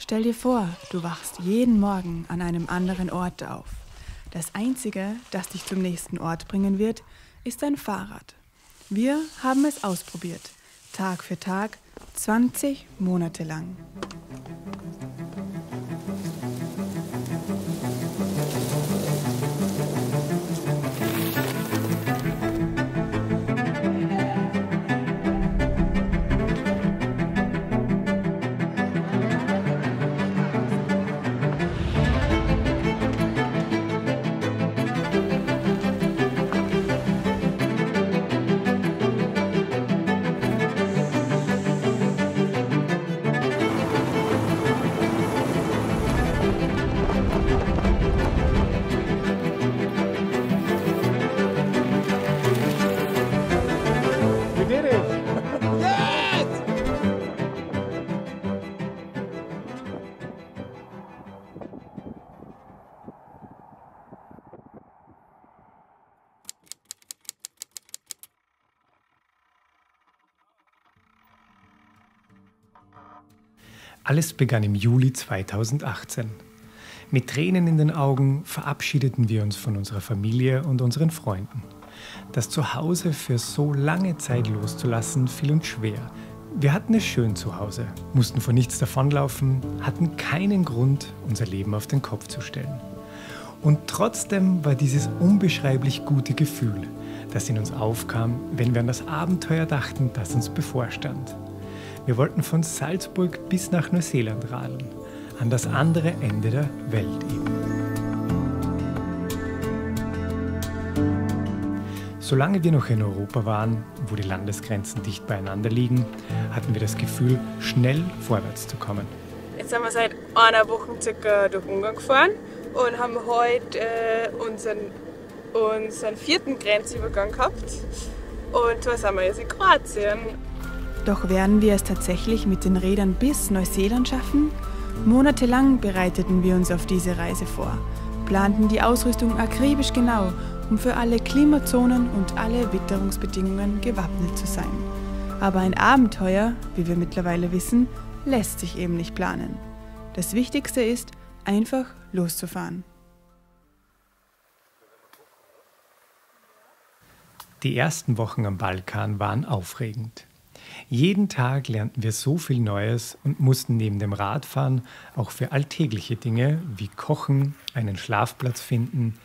Stell dir vor, du wachst jeden Morgen an einem anderen Ort auf. Das Einzige, das dich zum nächsten Ort bringen wird, ist dein Fahrrad. Wir haben es ausprobiert, Tag für Tag, 20 Monate lang. Alles begann im Juli 2018. Mit Tränen in den Augen verabschiedeten wir uns von unserer Familie und unseren Freunden. Das Zuhause für so lange Zeit loszulassen, fiel uns schwer. Wir hatten es schön zu Hause, mussten vor nichts davonlaufen, hatten keinen Grund, unser Leben auf den Kopf zu stellen. Und trotzdem war dieses unbeschreiblich gute Gefühl, das in uns aufkam, wenn wir an das Abenteuer dachten, das uns bevorstand. Wir wollten von Salzburg bis nach Neuseeland radeln, an das andere Ende der Welt eben. Solange wir noch in Europa waren, wo die Landesgrenzen dicht beieinander liegen, hatten wir das Gefühl, schnell vorwärts zu kommen. Jetzt sind wir seit einer Woche circa durch Ungarn gefahren und haben heute unseren 4. Grenzübergang gehabt. Und da sind wir jetzt in Kroatien. Doch werden wir es tatsächlich mit den Rädern bis Neuseeland schaffen? Monatelang bereiteten wir uns auf diese Reise vor, planten die Ausrüstung akribisch genau, um für alle Klimazonen und alle Witterungsbedingungen gewappnet zu sein. Aber ein Abenteuer, wie wir mittlerweile wissen, lässt sich eben nicht planen. Das Wichtigste ist, einfach loszufahren. Die ersten Wochen am Balkan waren aufregend. Jeden Tag lernten wir so viel Neues und mussten neben dem Radfahren auch für alltägliche Dinge wie Kochen, einen Schlafplatz finden,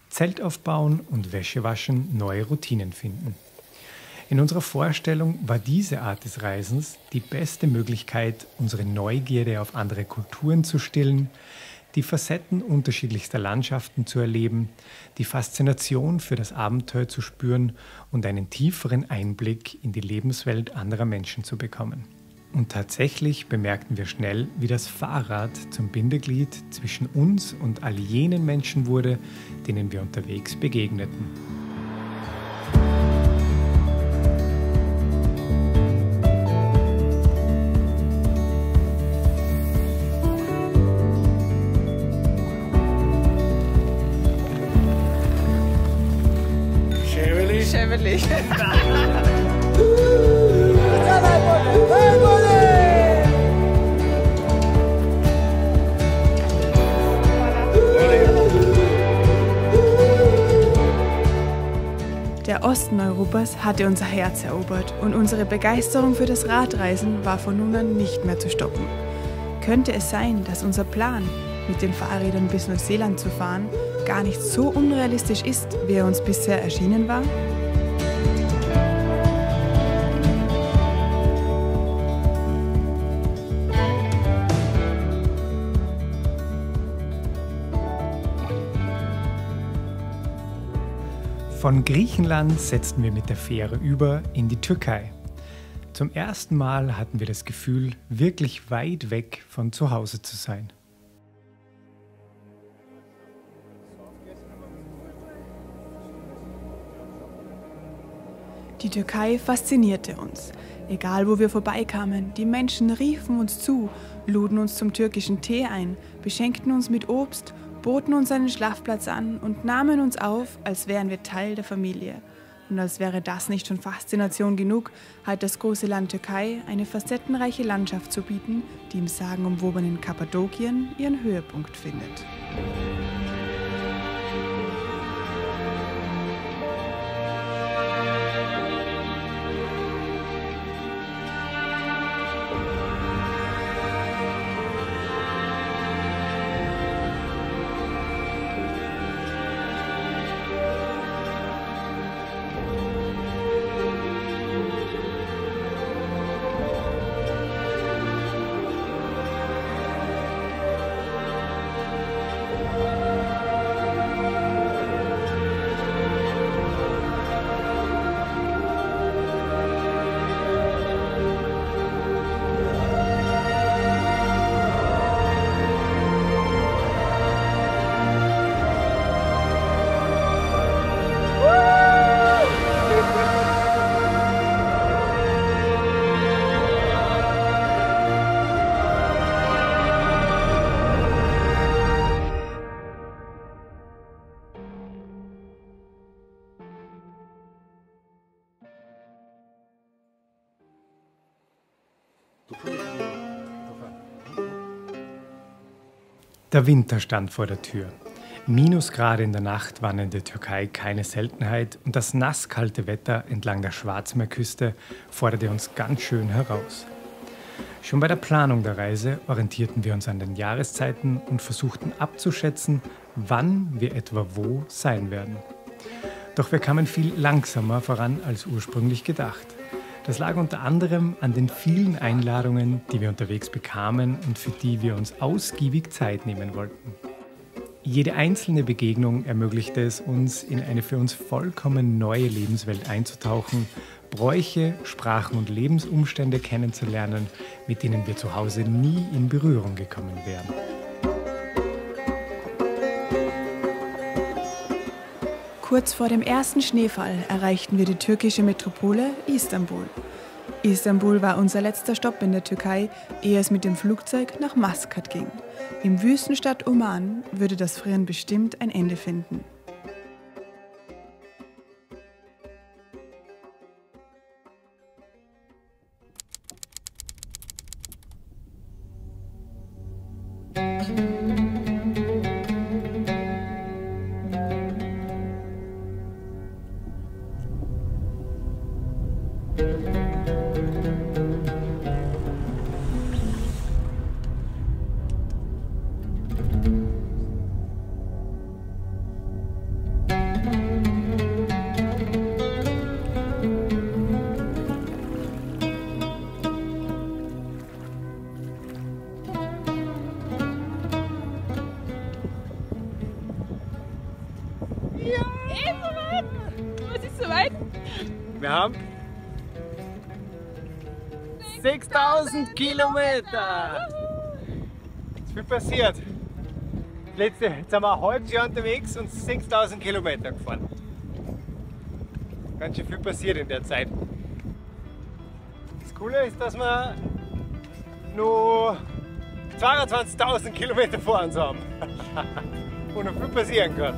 Zelt aufbauen und Wäsche waschen neue Routinen finden. In unserer Vorstellung war diese Art des Reisens die beste Möglichkeit, unsere Neugierde auf andere Kulturen zu stillen, die Facetten unterschiedlichster Landschaften zu erleben, die Faszination für das Abenteuer zu spüren und einen tieferen Einblick in die Lebenswelt anderer Menschen zu bekommen. Und tatsächlich bemerkten wir schnell, wie das Fahrrad zum Bindeglied zwischen uns und all jenen Menschen wurde, denen wir unterwegs begegneten. Schämmerlich. Der Osten Europas hatte unser Herz erobert und unsere Begeisterung für das Radreisen war von nun an nicht mehr zu stoppen. Könnte es sein, dass unser Plan, mit den Fahrrädern bis Neuseeland zu fahren, gar nicht so unrealistisch ist, wie er uns bisher erschienen war? Von Griechenland setzten wir mit der Fähre über in die Türkei. Zum ersten Mal hatten wir das Gefühl, wirklich weit weg von zu Hause zu sein. Die Türkei faszinierte uns. Egal wo wir vorbeikamen, die Menschen riefen uns zu, luden uns zum türkischen Tee ein, beschenkten uns mit Obst, boten uns einen Schlafplatz an und nahmen uns auf, als wären wir Teil der Familie. Und als wäre das nicht schon Faszination genug, hat das große Land Türkei eine facettenreiche Landschaft zu bieten, die im sagenumwobenen Kappadokien ihren Höhepunkt findet. Der Winter stand vor der Tür. Minusgrade in der Nacht waren in der Türkei keine Seltenheit und das nasskalte Wetter entlang der Schwarzmeerküste forderte uns ganz schön heraus. Schon bei der Planung der Reise orientierten wir uns an den Jahreszeiten und versuchten abzuschätzen, wann wir etwa wo sein werden. Doch wir kamen viel langsamer voran als ursprünglich gedacht. Das lag unter anderem an den vielen Einladungen, die wir unterwegs bekamen und für die wir uns ausgiebig Zeit nehmen wollten. Jede einzelne Begegnung ermöglichte es uns, in eine für uns vollkommen neue Lebenswelt einzutauchen, Bräuche, Sprachen und Lebensumstände kennenzulernen, mit denen wir zu Hause nie in Berührung gekommen wären. Kurz vor dem ersten Schneefall erreichten wir die türkische Metropole Istanbul. Istanbul war unser letzter Stopp in der Türkei, ehe es mit dem Flugzeug nach Maskat ging. Im Wüstenstadt Oman würde das Frieren bestimmt ein Ende finden. Was ist soweit? Wir haben 6000 Kilometer! Es ist viel passiert. Jetzt sind wir ein halbes Jahr unterwegs und 6000 Kilometer gefahren. Ganz schön viel passiert in der Zeit. Das Coole ist, dass wir nur 22.000 Kilometer vor uns haben. Wo noch viel passieren kann.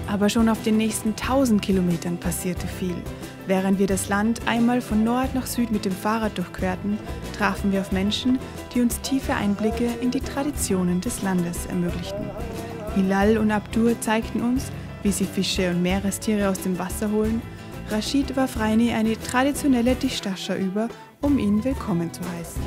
Aber schon auf den nächsten 1000 Kilometern passierte viel. Während wir das Land einmal von Nord nach Süd mit dem Fahrrad durchquerten, trafen wir auf Menschen, die uns tiefe Einblicke in die Traditionen des Landes ermöglichten. Hilal und Abdur zeigten uns, wie sie Fische und Meerestiere aus dem Wasser holen. Rashid warf Reini eine traditionelle Dishtasha über, um ihn willkommen zu heißen.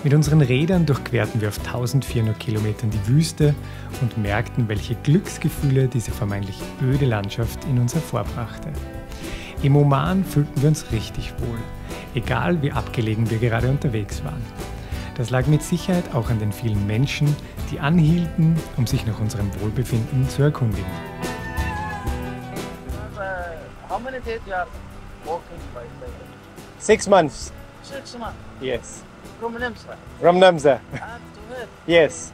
Mit unseren Rädern durchquerten wir auf 1400 Kilometern die Wüste und merkten, welche Glücksgefühle diese vermeintlich öde Landschaft in uns hervorbrachte. Im Oman fühlten wir uns richtig wohl, egal wie abgelegen wir gerade unterwegs waren. Das lag mit Sicherheit auch an den vielen Menschen, die anhielten, um sich nach unserem Wohlbefinden zu erkundigen. How many days you are walking by cycle? 6 months. 6 months. Yes. From Namsa. From Namsa. To where? Yes.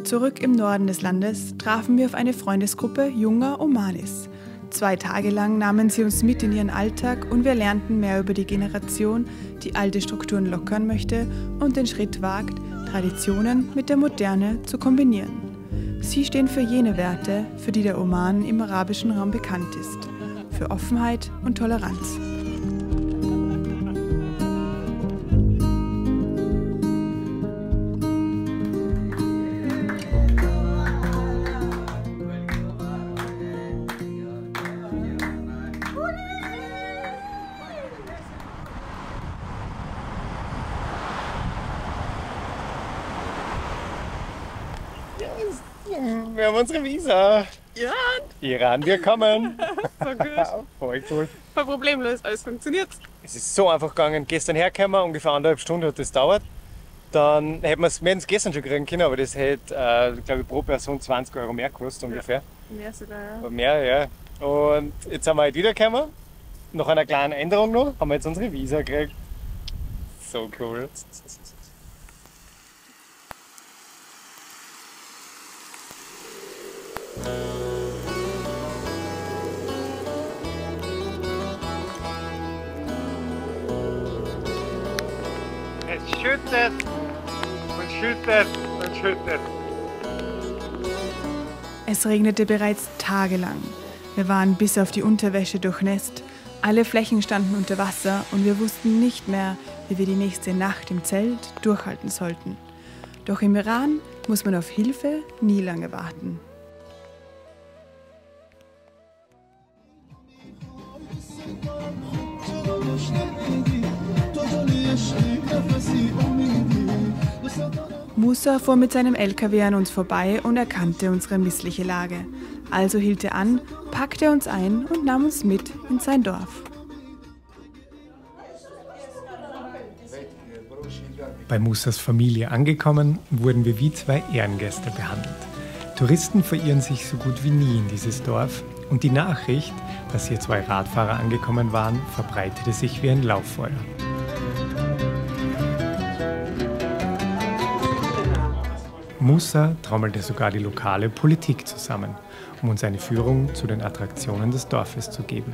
Zurück im Norden des Landes trafen wir auf eine Freundesgruppe junger Omanis. 2 Tage lang nahmen sie uns mit in ihren Alltag und wir lernten mehr über die Generation, die alte Strukturen lockern möchte und den Schritt wagt, Traditionen mit der Moderne zu kombinieren. Sie stehen für jene Werte, für die der Oman im arabischen Raum bekannt ist, für Offenheit und Toleranz. Wir haben unsere Visa. Ja, Iran, wir kommen. voll gut. Voll cool. Voll problemlos, alles funktioniert. Es ist so einfach gegangen. Gestern hergekommen, ungefähr 1,5 Stunden hat das gedauert. Dann hätten wir es gestern schon kriegen können, aber das hätte, glaube ich, pro Person 20 € mehr gekostet ungefähr. Mehr sogar, ja. Aber mehr, ja. Und jetzt sind wir halt wiedergekommen. Nach einer kleinen Änderung noch, haben wir jetzt unsere Visa gekriegt. So cool. Es schüttet und schüttet und schüttet. Es regnete bereits tagelang. Wir waren bis auf die Unterwäsche durchnässt. Alle Flächen standen unter Wasser und wir wussten nicht mehr, wie wir die nächste Nacht im Zelt durchhalten sollten. Doch im Iran muss man auf Hilfe nie lange warten. Musa fuhr mit seinem LKW an uns vorbei und erkannte unsere missliche Lage. Also hielt er an, packte uns ein und nahm uns mit in sein Dorf. Bei Musas Familie angekommen, wurden wir wie 2 Ehrengäste behandelt. Touristen verirren sich so gut wie nie in dieses Dorf und die Nachricht, dass hier 2 Radfahrer angekommen waren, verbreitete sich wie ein Lauffeuer. Musa trommelte sogar die lokale Politik zusammen, um uns eine Führung zu den Attraktionen des Dorfes zu geben.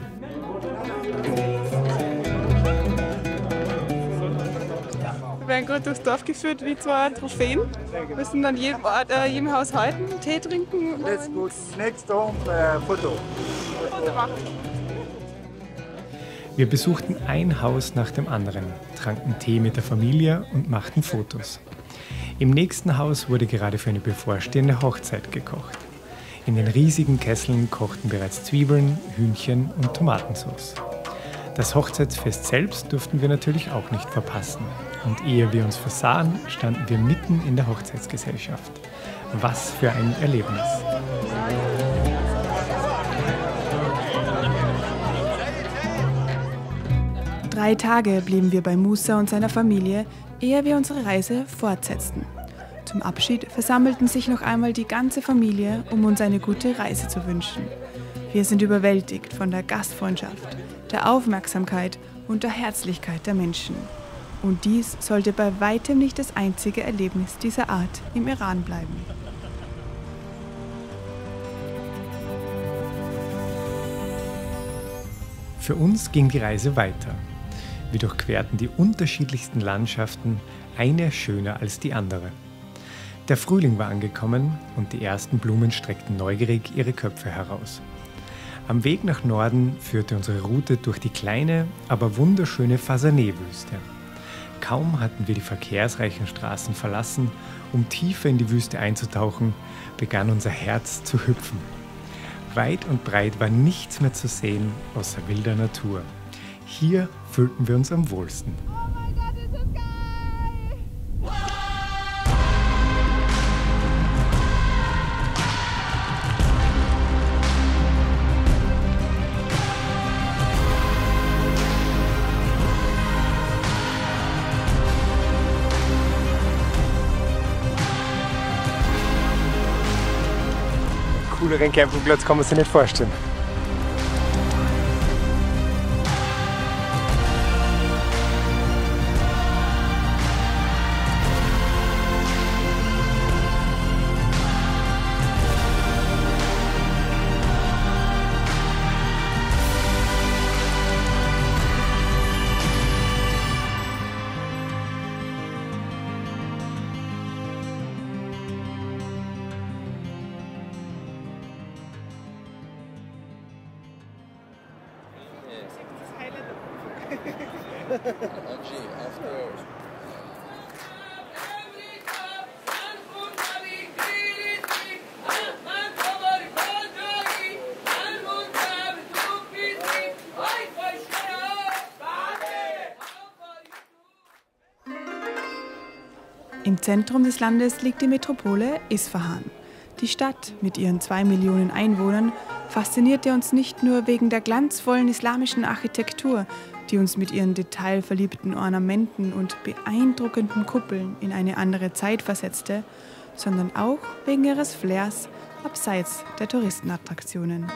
Wir werden gerade durchs Dorf geführt wie 2 Trophäen. Wir müssen dann jedem Haus halten, Tee trinken und Let's go next home, photo. Foto machen. Wir besuchten ein Haus nach dem anderen, tranken Tee mit der Familie und machten Fotos. Im nächsten Haus wurde gerade für eine bevorstehende Hochzeit gekocht. In den riesigen Kesseln kochten bereits Zwiebeln, Hühnchen und Tomatensauce. Das Hochzeitsfest selbst durften wir natürlich auch nicht verpassen. Und ehe wir uns versahen, standen wir mitten in der Hochzeitsgesellschaft. Was für ein Erlebnis! Drei Tage blieben wir bei Musa und seiner Familie, ehe wir unsere Reise fortsetzten. Zum Abschied versammelten sich noch einmal die ganze Familie, um uns eine gute Reise zu wünschen. Wir sind überwältigt von der Gastfreundschaft, der Aufmerksamkeit und der Herzlichkeit der Menschen. Und dies sollte bei weitem nicht das einzige Erlebnis dieser Art im Iran bleiben. Für uns ging die Reise weiter. Wir durchquerten die unterschiedlichsten Landschaften, eine schöner als die andere. Der Frühling war angekommen und die ersten Blumen streckten neugierig ihre Köpfe heraus. Am Weg nach Norden führte unsere Route durch die kleine, aber wunderschöne Fasaneh-Wüste. Kaum hatten wir die verkehrsreichen Straßen verlassen, um tiefer in die Wüste einzutauchen, begann unser Herz zu hüpfen. Weit und breit war nichts mehr zu sehen außer wilder Natur. Hier fühlten wir uns am wohlsten. Cooleren Campingplatz kann man sich nicht vorstellen. Im Zentrum des Landes liegt die Metropole Isfahan. Die Stadt mit ihren 2 Millionen Einwohnern faszinierte uns nicht nur wegen der glanzvollen islamischen Architektur, die uns mit ihren detailverliebten Ornamenten und beeindruckenden Kuppeln in eine andere Zeit versetzte, sondern auch wegen ihres Flairs abseits der Touristenattraktionen.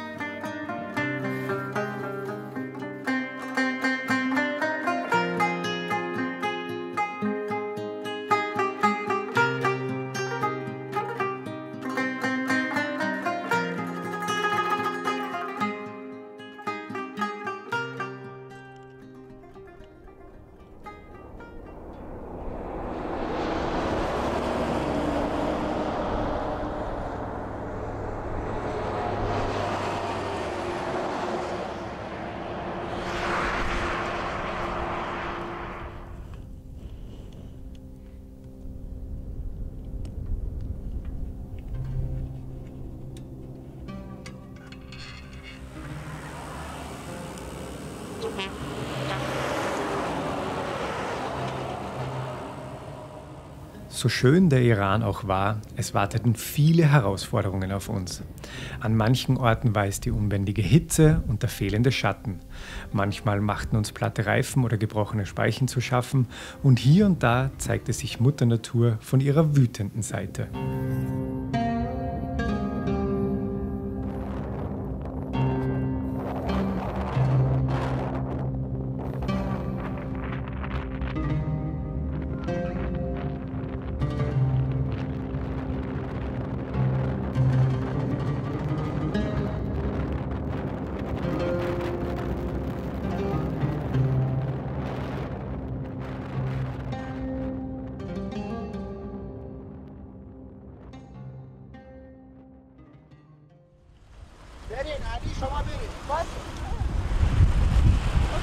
So schön der Iran auch war, es warteten viele Herausforderungen auf uns. An manchen Orten war es die unbändige Hitze und der fehlende Schatten. Manchmal machten uns platte Reifen oder gebrochene Speichen zu schaffen und hier und da zeigte sich Mutter Natur von ihrer wütenden Seite.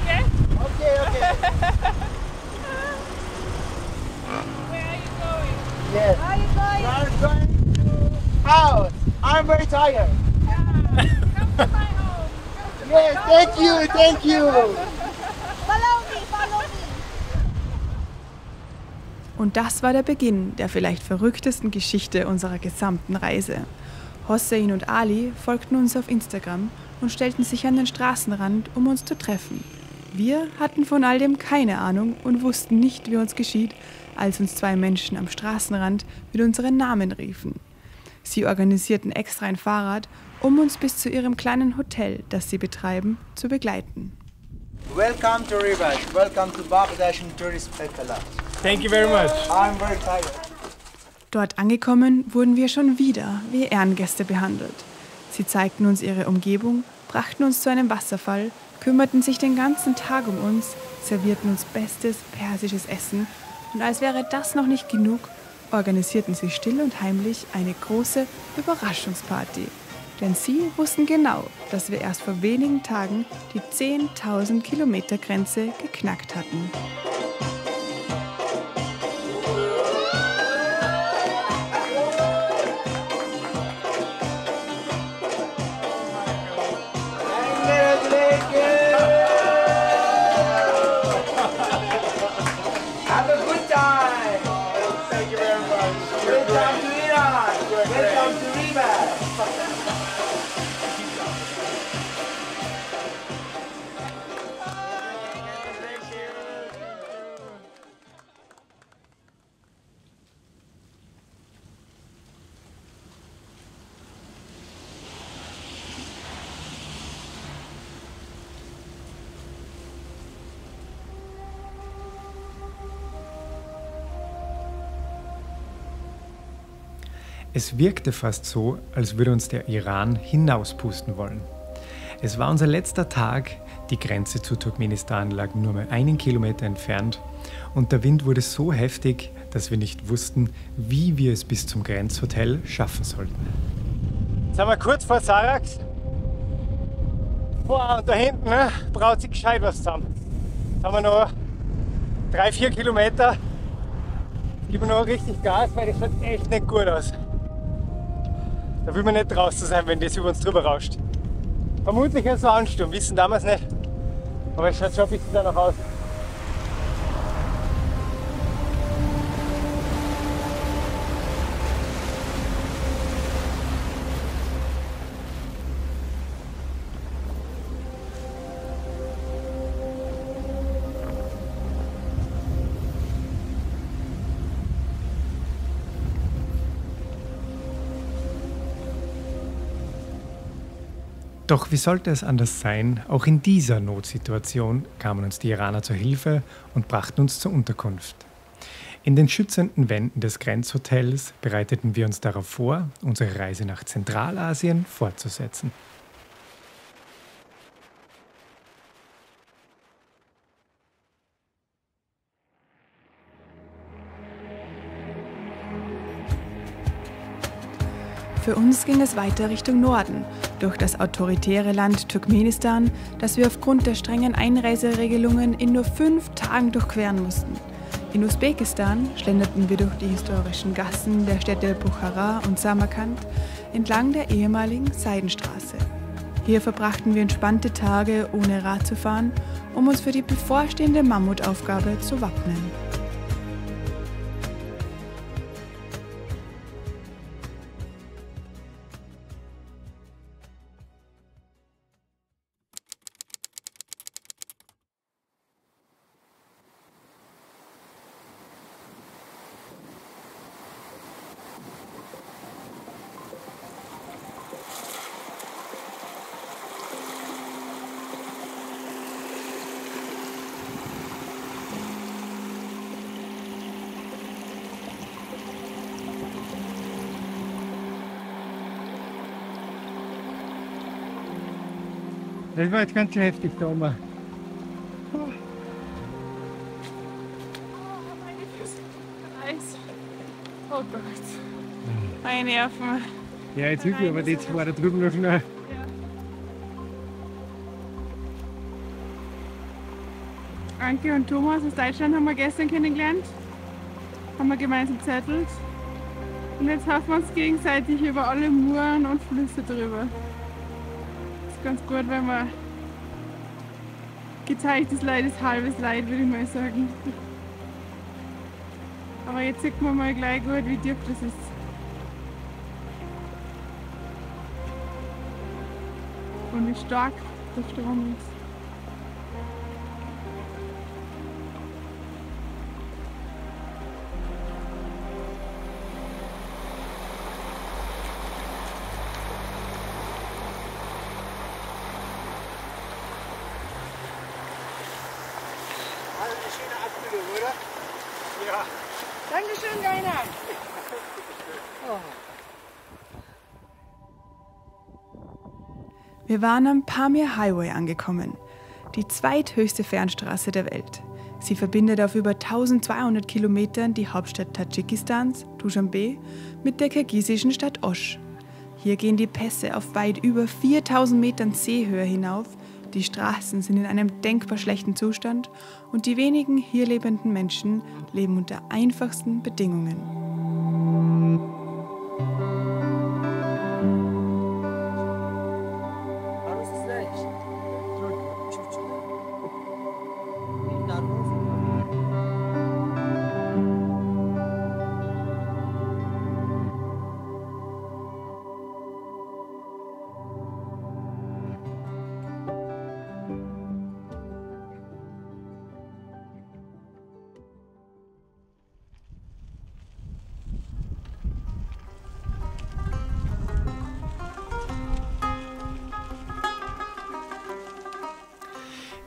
Okay. Okay. Where are you going? Yes. Where are you going? I'm going to house. I'm very tired. Come to my home. Yes, thank you. Follow me. Und das war der Beginn der vielleicht verrücktesten Geschichte unserer gesamten Reise. Hossein und Ali folgten uns auf Instagram und stellten sich an den Straßenrand, um uns zu treffen. Wir hatten von all dem keine Ahnung und wussten nicht, wie uns geschieht, als uns 2 Menschen am Straßenrand mit unseren Namen riefen. Sie organisierten extra ein Fahrrad, um uns bis zu ihrem kleinen Hotel, das sie betreiben, zu begleiten. Welcome to Ribat. Welcome to Bangladesh Tourist Palace. Thank you very much. I'm very tired. Dort angekommen, wurden wir schon wieder wie Ehrengäste behandelt. Sie zeigten uns ihre Umgebung, brachten uns zu einem Wasserfall, kümmerten sich den ganzen Tag um uns, servierten uns bestes persisches Essen und als wäre das noch nicht genug, organisierten sie still und heimlich eine große Überraschungsparty. Denn sie wussten genau, dass wir erst vor wenigen Tagen die 10.000 Kilometer Grenze geknackt hatten. Have a good time. Thank you very much. Welcome to Iran. Welcome to Ribat. Es wirkte fast so, als würde uns der Iran hinauspusten wollen. Es war unser letzter Tag, die Grenze zu Turkmenistan lag nur mal 1 Kilometer entfernt und der Wind wurde so heftig, dass wir nicht wussten, wie wir es bis zum Grenzhotel schaffen sollten. Jetzt sind wir kurz vor Sarax. Boah, und da hinten braut sich gescheit was zusammen. Jetzt haben wir noch 3-4 Kilometer. Geben wir noch richtig Gas, weil das schaut echt nicht gut aus. Da will man nicht draußen sein, wenn das über uns drüber rauscht. Vermutlich ein Ansturm, wissen damals nicht. Aber es schaut schon ein bisschen danach aus. Doch wie sollte es anders sein? Auch in dieser Notsituation kamen uns die Iraner zur Hilfe und brachten uns zur Unterkunft. In den schützenden Wänden des Grenzhotels bereiteten wir uns darauf vor, unsere Reise nach Zentralasien fortzusetzen. Für uns ging es weiter Richtung Norden, durch das autoritäre Land Turkmenistan, das wir aufgrund der strengen Einreiseregelungen in nur 5 Tagen durchqueren mussten. In Usbekistan schlenderten wir durch die historischen Gassen der Städte Buchara und Samarkand entlang der ehemaligen Seidenstraße. Hier verbrachten wir entspannte Tage, ohne Rad zu fahren, um uns für die bevorstehende Mammutaufgabe zu wappnen. Das war jetzt ganz schön heftig da oben. Meine Füße sind Eis. Oh Gott. Meine Nerven. Ja, jetzt übel, aber die zwei da drüben noch schnell. Anke und Thomas aus Deutschland haben wir gestern kennengelernt. Haben wir gemeinsam gezettelt. Und jetzt hoffen wir uns gegenseitig über alle Mooren und Flüsse drüber. Das ist ganz gut, wenn man gezeigtes Leid ist halbes Leid, würde ich mal sagen. Aber jetzt sieht man mal gleich gut, wie tief das ist. Und wie stark der Strom ist. Also eine schöne Abbildung, oder? Ja. Dankeschön, Rainer. Wir waren am Pamir Highway angekommen, die zweithöchste Fernstraße der Welt. Sie verbindet auf über 1200 Kilometern die Hauptstadt Tadschikistans, Duschanbe, mit der kirgisischen Stadt Osch. Hier gehen die Pässe auf weit über 4000 Metern Seehöhe hinauf, die Straßen sind in einem denkbar schlechten Zustand und die wenigen hier lebenden Menschen leben unter einfachsten Bedingungen.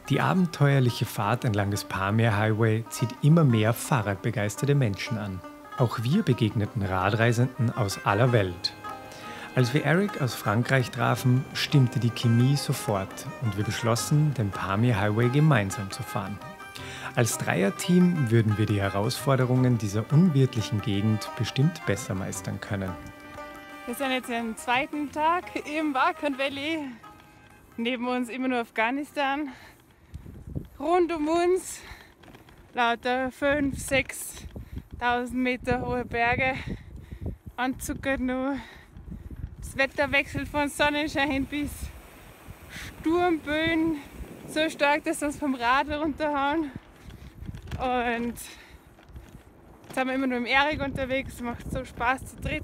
Die abenteuerliche Fahrt entlang des Pamir Highway zieht immer mehr fahrradbegeisterte Menschen an. Auch wir begegneten Radreisenden aus aller Welt. Als wir Eric aus Frankreich trafen, stimmte die Chemie sofort und wir beschlossen, den Pamir Highway gemeinsam zu fahren. Als Dreierteam würden wir die Herausforderungen dieser unwirtlichen Gegend bestimmt besser meistern können. Wir sind jetzt am zweiten Tag im Wakhan Valley. Neben uns immer nur Afghanistan. rund um uns lauter 5.000, 6.000 Meter hohe Berge. Anzuckert nur. Das Wetter wechselt von Sonnenschein bis Sturmböen. So stark, dass wir uns vom Rad runterhauen. Und jetzt sind wir immer nur im Erik unterwegs. Es macht so Spaß zu dritt.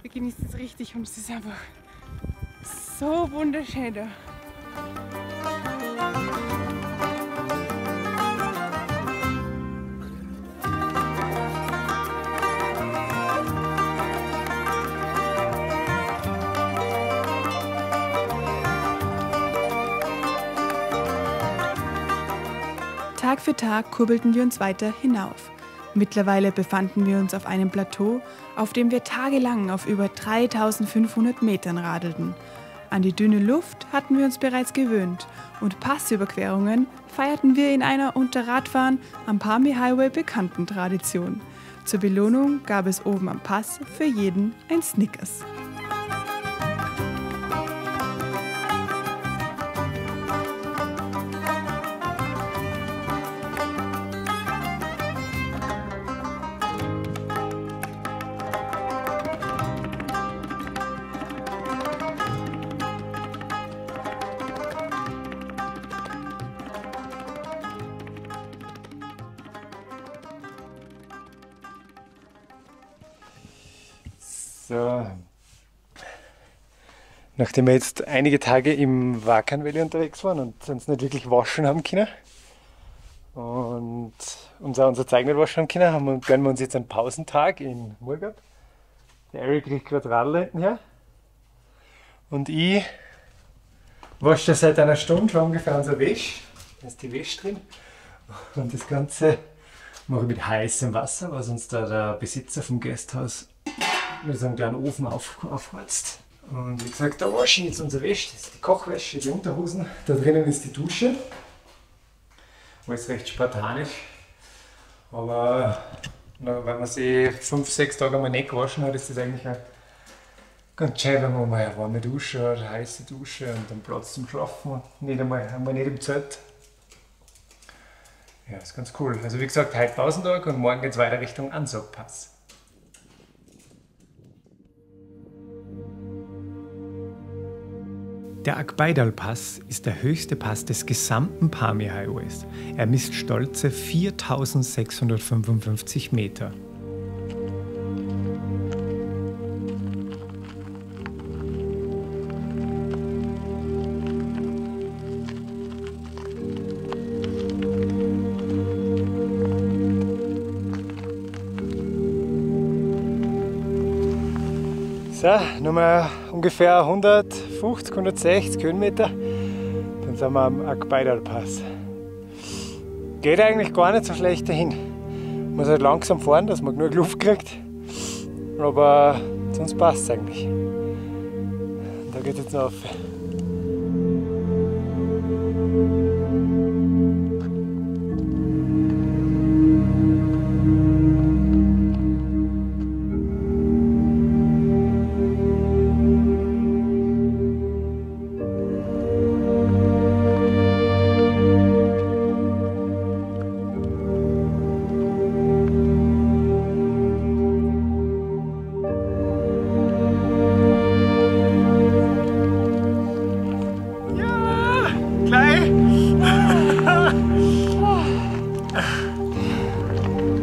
Wir genießen es richtig und es ist einfach so wunderschön da. Tag für Tag kurbelten wir uns weiter hinauf. Mittlerweile befanden wir uns auf einem Plateau, auf dem wir tagelang auf über 3500 Metern radelten. An die dünne Luft hatten wir uns bereits gewöhnt und Passüberquerungen feierten wir in einer unter Radfahren am Pamir Highway bekannten Tradition. Zur Belohnung gab es oben am Pass für jeden ein Snickers. So. Nachdem wir jetzt einige Tage im Wakan Valley unterwegs waren und uns nicht wirklich waschen haben können und uns auch unser Zeug nicht waschen haben können, gönnen wir uns jetzt einen Pausentag in Murgab. Der Eric kriegt gerade Radl hinten her und ich wasche seit einer Stunde schon ungefähr unser Wäsche. Da ist die Wäsche drin und das Ganze mache ich mit heißem Wasser, was uns da der Besitzer vom Gasthaus mit so einem kleinen Ofen aufheizt. Und wie gesagt, da wasche ich jetzt unsere Wäsche. Das ist die Kochwäsche, die Unterhosen. Da drinnen ist die Dusche. Alles recht spartanisch. Aber wenn man sie 5, 6 Tage mal nicht gewaschen hat, ist das eigentlich auch ganz schön, wenn man mal eine warme Dusche hat, eine heiße Dusche und einen Platz zum Schlafen und nicht einmal nicht im Zelt. Ja, ist ganz cool. Also wie gesagt, heute Pausentag und morgen geht es weiter Richtung Ansok-Pass. Der Akbaidal-Pass ist der höchste Pass des gesamten Pamir Highways. Er misst stolze 4655 Meter. So, nochmal ungefähr 150, 160 Höhenmeter, dann sind wir am Akbaidal-Pass. Geht eigentlich gar nicht so schlecht dahin. Man muss halt langsam fahren, dass man genug Luft kriegt, aber sonst passt es eigentlich. Da geht es jetzt noch rauf.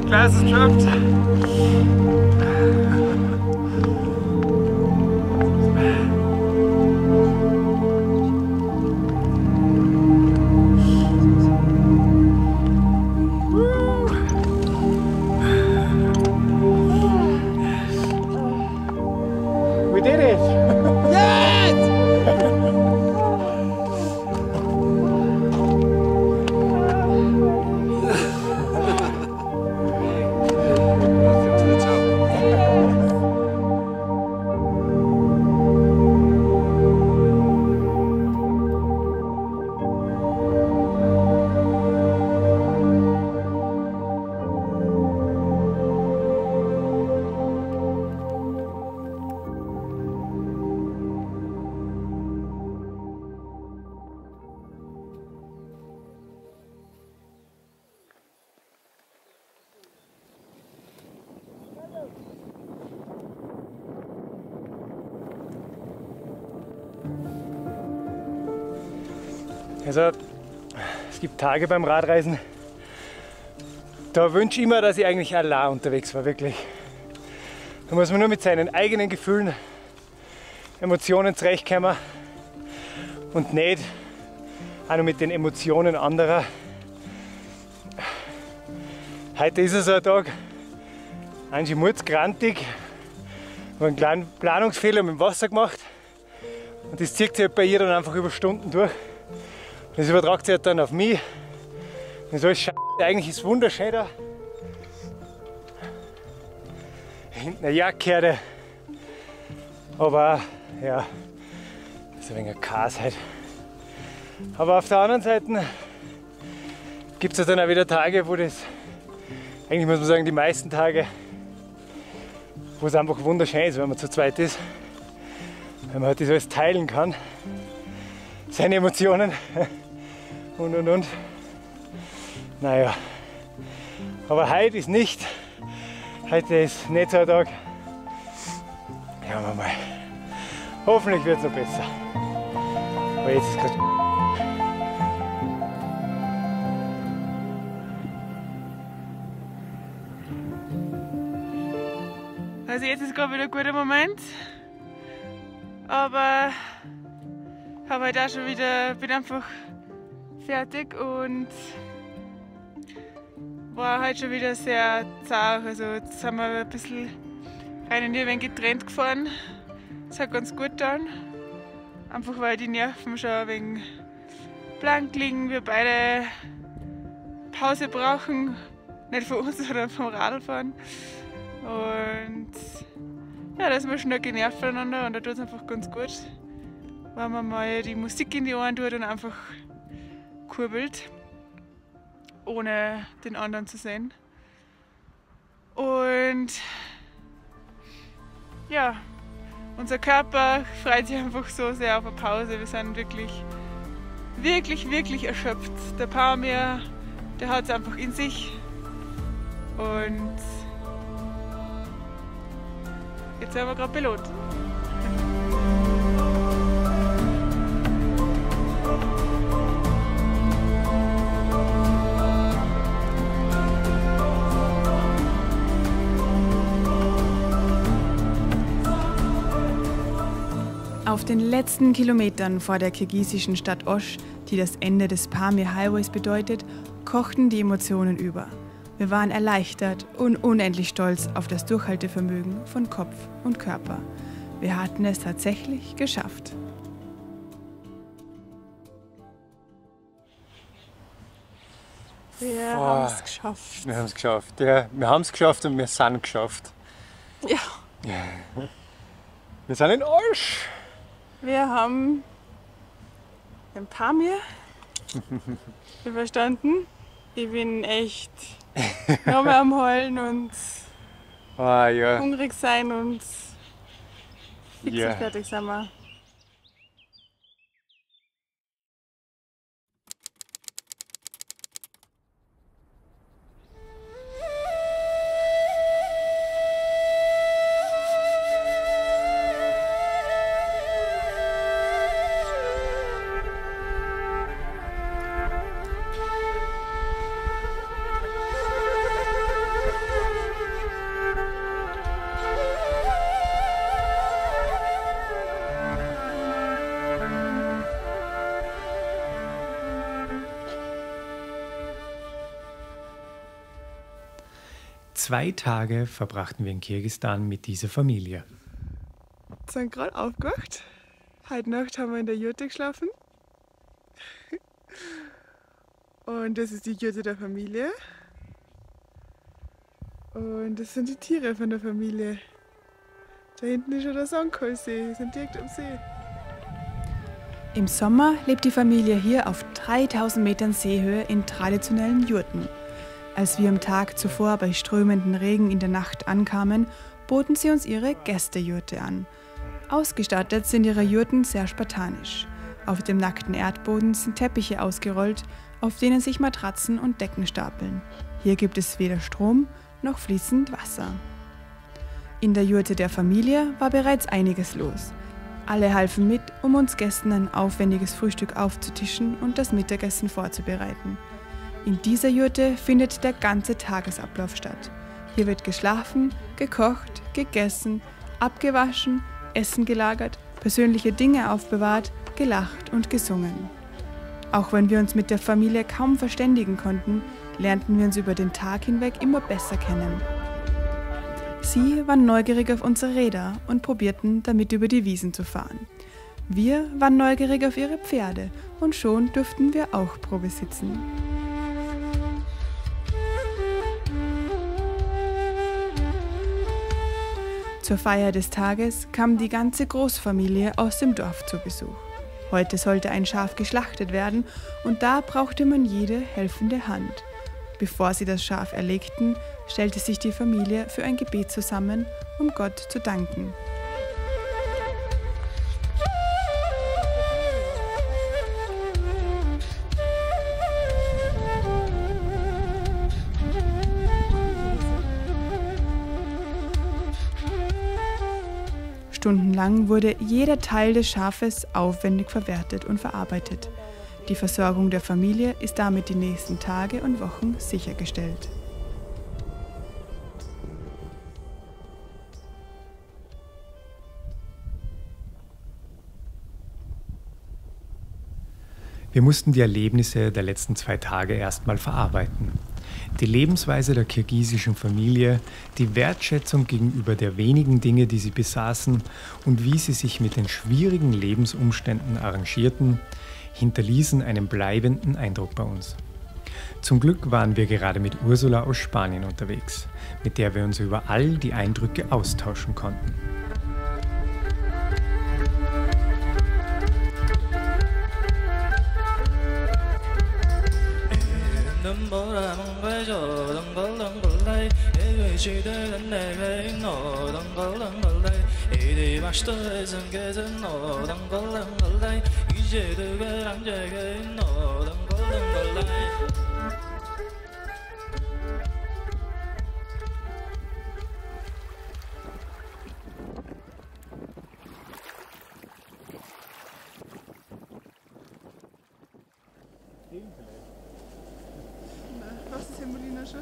Glas ist dropped. We did it! Also es gibt Tage beim Radreisen, da wünsche ich immer, dass ich eigentlich allein unterwegs war, wirklich. Da muss man nur mit seinen eigenen Gefühlen, Emotionen zurechtkommen und nicht auch nur mit den Emotionen anderer. Heute ist es so ein Tag, eigentlich mutzgrantig, ich habe einen kleinen Planungsfehler mit dem Wasser gemacht und das zieht sich halt bei ihr dann einfach über Stunden durch. Das übertragt sich halt dann auf mich. Das ist alles scheiße. Eigentlich ist es wunderschön da. Hinten eine Jacke. Aber ja, das ist ein wenig ein Chaos halt. Aber auf der anderen Seite gibt es dann auch wieder Tage, wo das, eigentlich muss man sagen, die meisten Tage, wo es einfach wunderschön ist, wenn man zu zweit ist. Wenn man halt das alles teilen kann. Seine Emotionen und. Naja, aber heute ist nicht. Heute ist nicht so ein Tag. Schauen wir mal. Hoffentlich wird es noch besser. Aber jetzt ist gerade. Also jetzt ist gerade wieder ein guter Moment. Aber habe halt auch schon wieder, bin einfach fertig und war halt schon wieder sehr zart. Also jetzt sind wir ein bisschen rein in die ein wenig getrennt gefahren. Das hat ganz gut getan. Einfach weil die Nerven schon ein wenig blank liegen. Wir beide Pause brauchen. Nicht von uns, sondern vom Radlfahren. Und ja, da ist man schnell genervt voneinander und da tut es einfach ganz gut, wenn man mal die Musik in die Ohren tut und einfach kurbelt, ohne den anderen zu sehen. Und ja, unser Körper freut sich einfach so sehr auf eine Pause. Wir sind wirklich erschöpft. Der Pamir, der hat es einfach in sich. Und jetzt sind wir gerade belohnt. Auf den letzten Kilometern vor der kirgisischen Stadt Osch, die das Ende des Pamir Highways bedeutet, kochten die Emotionen über. Wir waren erleichtert und unendlich stolz auf das Durchhaltevermögen von Kopf und Körper. Wir hatten es tatsächlich geschafft. Wir haben es geschafft. Wir haben es geschafft. Ja, wir haben es geschafft und wir sind geschafft. Ja. Wir sind in Osch. Wir haben den Pamir überstanden. Ich bin echt nochmal am Heulen und hungrig sein und fix und fertig sind wir. Zwei Tage verbrachten wir in Kirgisistan mit dieser Familie. Wir sind gerade aufgewacht. Heute Nacht haben wir in der Jurte geschlafen. Und das ist die Jurte der Familie. Und das sind die Tiere von der Familie. Da hinten ist schon der Songkolsee, wir sind direkt am See. Im Sommer lebt die Familie hier auf 3000 Metern Seehöhe in traditionellen Jurten. Als wir am Tag zuvor bei strömendem Regen in der Nacht ankamen, boten sie uns ihre Gästejurte an. Ausgestattet sind ihre Jurten sehr spartanisch. Auf dem nackten Erdboden sind Teppiche ausgerollt, auf denen sich Matratzen und Decken stapeln. Hier gibt es weder Strom noch fließend Wasser. In der Jurte der Familie war bereits einiges los. Alle halfen mit, um uns Gästen ein aufwendiges Frühstück aufzutischen und das Mittagessen vorzubereiten. In dieser Jurte findet der ganze Tagesablauf statt. Hier wird geschlafen, gekocht, gegessen, abgewaschen, Essen gelagert, persönliche Dinge aufbewahrt, gelacht und gesungen. Auch wenn wir uns mit der Familie kaum verständigen konnten, lernten wir uns über den Tag hinweg immer besser kennen. Sie waren neugierig auf unsere Räder und probierten, damit über die Wiesen zu fahren. Wir waren neugierig auf ihre Pferde und schon durften wir auch Probe sitzen. Zur Feier des Tages kam die ganze Großfamilie aus dem Dorf zu Besuch. Heute sollte ein Schaf geschlachtet werden und da brauchte man jede helfende Hand. Bevor sie das Schaf erlegten, stellte sich die Familie für ein Gebet zusammen, um Gott zu danken. Stundenlang wurde jeder Teil des Schafes aufwendig verwertet und verarbeitet. Die Versorgung der Familie ist damit die nächsten Tage und Wochen sichergestellt. Wir mussten die Erlebnisse der letzten 2 Tage erstmal verarbeiten. Die Lebensweise der kirgisischen Familie, die Wertschätzung gegenüber der wenigen Dinge, die sie besaßen und wie sie sich mit den schwierigen Lebensumständen arrangierten, hinterließen einen bleibenden Eindruck bei uns. Zum Glück waren wir gerade mit Ursula aus Spanien unterwegs, mit der wir uns über all die Eindrücke austauschen konnten. Was ist Semolina schon?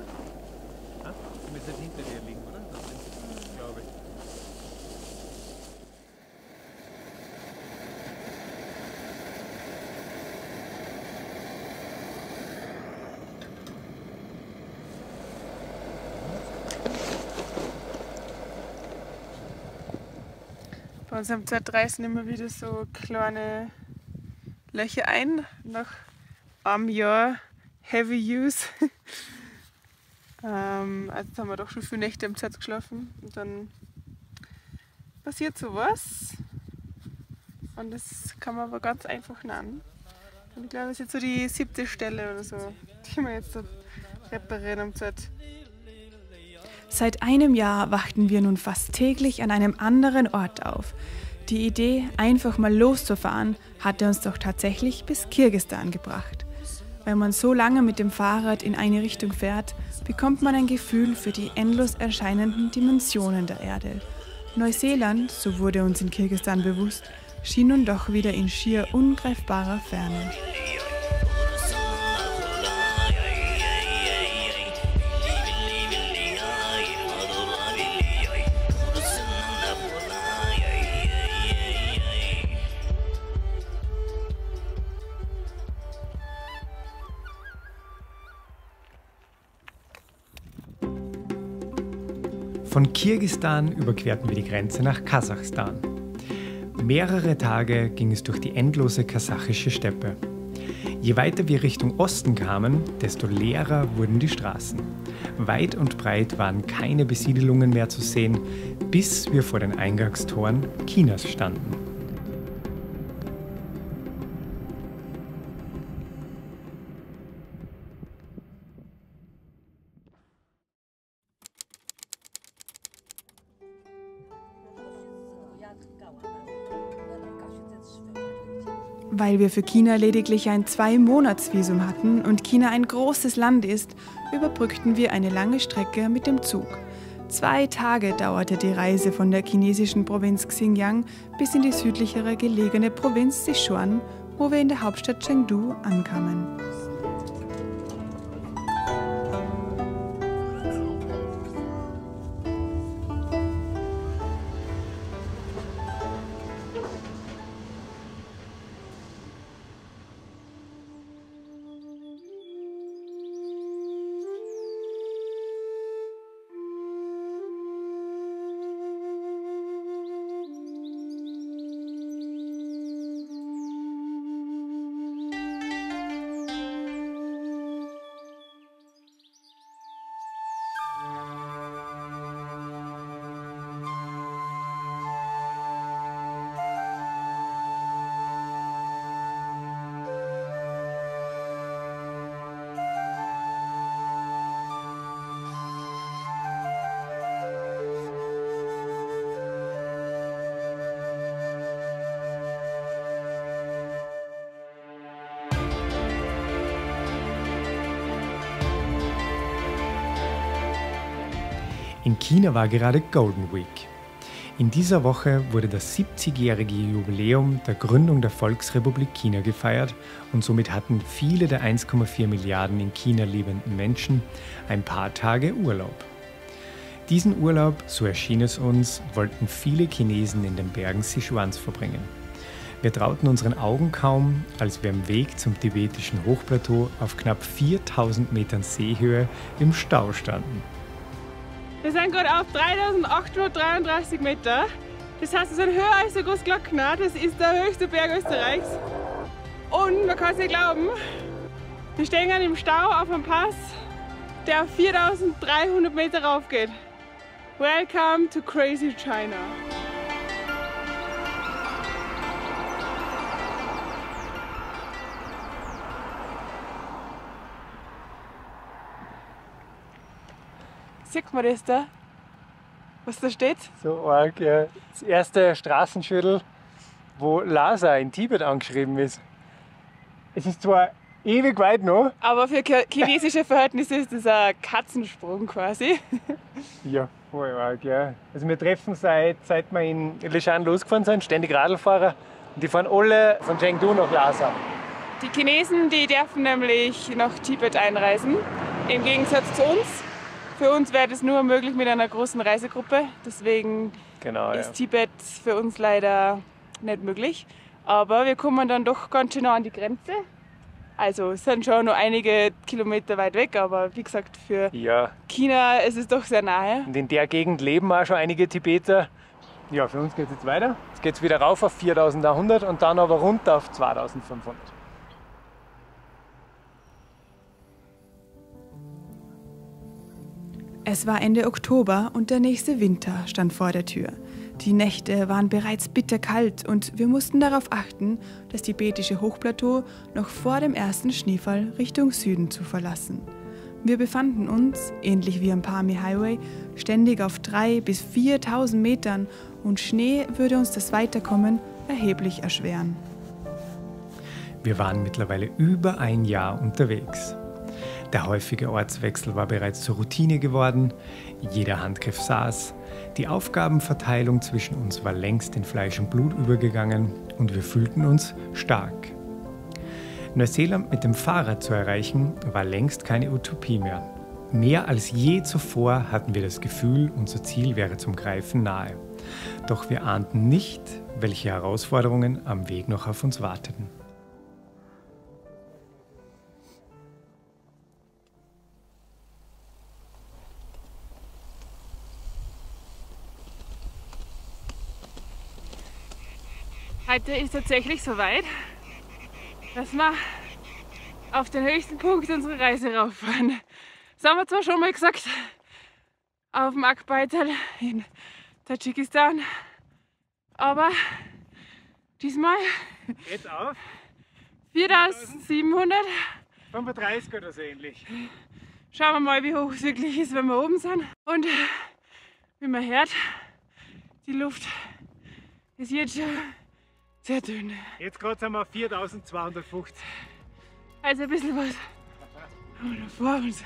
Ah, müsste hinter dir liegen, oder? Glaube ich. Bei uns am Z3 sind immer wieder so kleine Löcher ein, nach einem Jahr Heavy Use. Also jetzt haben wir doch schon viele Nächte im Z geschlafen und dann passiert sowas. Und das kann man aber ganz einfach nennen. Und ich glaube, es ist jetzt so die 7. Stelle oder so, die wir jetzt so reparieren am Z. Seit einem Jahr wachten wir nun fast täglich an einem anderen Ort auf. Die Idee, einfach mal loszufahren, hatte uns doch tatsächlich bis Kirgisistan gebracht. Wenn man so lange mit dem Fahrrad in eine Richtung fährt, bekommt man ein Gefühl für die endlos erscheinenden Dimensionen der Erde. Neuseeland, so wurde uns in Kirgisistan bewusst, schien nun doch wieder in schier ungreifbarer Ferne. Von Kirgisistan überquerten wir die Grenze nach Kasachstan. Mehrere Tage ging es durch die endlose kasachische Steppe. Je weiter wir Richtung Osten kamen, desto leerer wurden die Straßen. Weit und breit waren keine Besiedelungen mehr zu sehen, bis wir vor den Eingangstoren Chinas standen. Weil wir für China lediglich ein 2-Monats-Visum hatten und China ein großes Land ist, überbrückten wir eine lange Strecke mit dem Zug. 2 Tage dauerte die Reise von der chinesischen Provinz Xinjiang bis in die südlichere gelegene Provinz Sichuan, wo wir in der Hauptstadt Chengdu ankamen. In China war gerade Golden Week. In dieser Woche wurde das 70-jährige Jubiläum der Gründung der Volksrepublik China gefeiert und somit hatten viele der 1,4 Milliarden in China lebenden Menschen ein paar Tage Urlaub. Diesen Urlaub, so erschien es uns, wollten viele Chinesen in den Bergen Sichuans verbringen. Wir trauten unseren Augen kaum, als wir am Weg zum tibetischen Hochplateau auf knapp 4000 Metern Seehöhe im Stau standen. Wir sind gerade auf 3833 Meter. Das heißt, wir sind höher als der Großglockner. Das ist der höchste Berg Österreichs. Und man kann es nicht glauben, wir stehen im Stau auf einem Pass, der auf 4300 Meter rauf geht. Welcome to crazy China. Sieht man das da? Was da steht? So arg, ja. Das erste Straßenschild, wo Lhasa in Tibet angeschrieben ist. Es ist zwar ewig weit noch. Aber für chinesische Verhältnisse ist das ein Katzensprung quasi. Ja, voll arg, ja. Also wir treffen seit wir in Leshan losgefahren sind, ständig Radlfahrer. Und die fahren alle von Chengdu nach Lhasa. Die Chinesen, die dürfen nämlich nach Tibet einreisen, im Gegensatz zu uns. Für uns wäre das nur möglich mit einer großen Reisegruppe, deswegen ist Tibet für uns leider nicht möglich. Aber wir kommen dann doch ganz schön nah an die Grenze. Also es sind schon noch einige Kilometer weit weg, aber wie gesagt, für China ist es doch sehr nahe. Und in der Gegend leben auch schon einige Tibeter. Ja, für uns geht es jetzt weiter. Jetzt geht es wieder rauf auf 4100 und dann aber runter auf 2500. Es war Ende Oktober und der nächste Winter stand vor der Tür. Die Nächte waren bereits bitterkalt und wir mussten darauf achten, das tibetische Hochplateau noch vor dem ersten Schneefall Richtung Süden zu verlassen. Wir befanden uns, ähnlich wie am Pamir Highway, ständig auf 3.000 bis 4.000 Metern und Schnee würde uns das Weiterkommen erheblich erschweren. Wir waren mittlerweile über ein Jahr unterwegs. Der häufige Ortswechsel war bereits zur Routine geworden, jeder Handgriff saß, die Aufgabenverteilung zwischen uns war längst in Fleisch und Blut übergegangen und wir fühlten uns stark. Neuseeland mit dem Fahrrad zu erreichen, war längst keine Utopie mehr. Mehr als je zuvor hatten wir das Gefühl, unser Ziel wäre zum Greifen nahe. Doch wir ahnten nicht, welche Herausforderungen am Weg noch auf uns warteten. Heute ist tatsächlich soweit, dass wir auf den höchsten Punkt unserer Reise rauffahren. Das haben wir zwar schon mal gesagt, auf dem Akbaital in Tadschikistan, aber diesmal Jetzt auf 4735 oder so ähnlich. Schauen wir mal, wie hoch es wirklich ist, wenn wir oben sind. Und wie man hört, die Luft ist jetzt schon sehr dünn. Jetzt gerade sind wir auf 4250. Also ein bisschen was haben wir noch vor uns.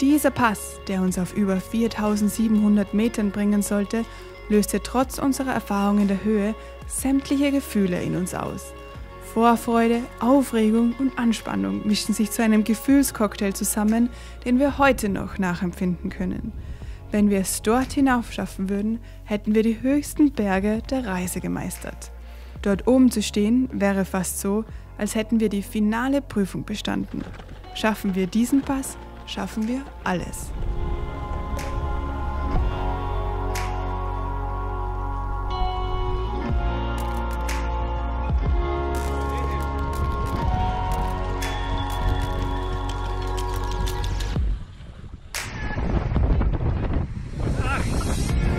Dieser Pass, der uns auf über 4700 Metern bringen sollte, löste trotz unserer Erfahrung in der Höhe sämtliche Gefühle in uns aus. Vorfreude, Aufregung und Anspannung mischten sich zu einem Gefühlscocktail zusammen, den wir heute noch nachempfinden können. Wenn wir es dort hinauf schaffen würden, hätten wir die höchsten Berge der Reise gemeistert. Dort oben zu stehen, wäre fast so, als hätten wir die finale Prüfung bestanden. Schaffen wir diesen Pass, schaffen wir alles.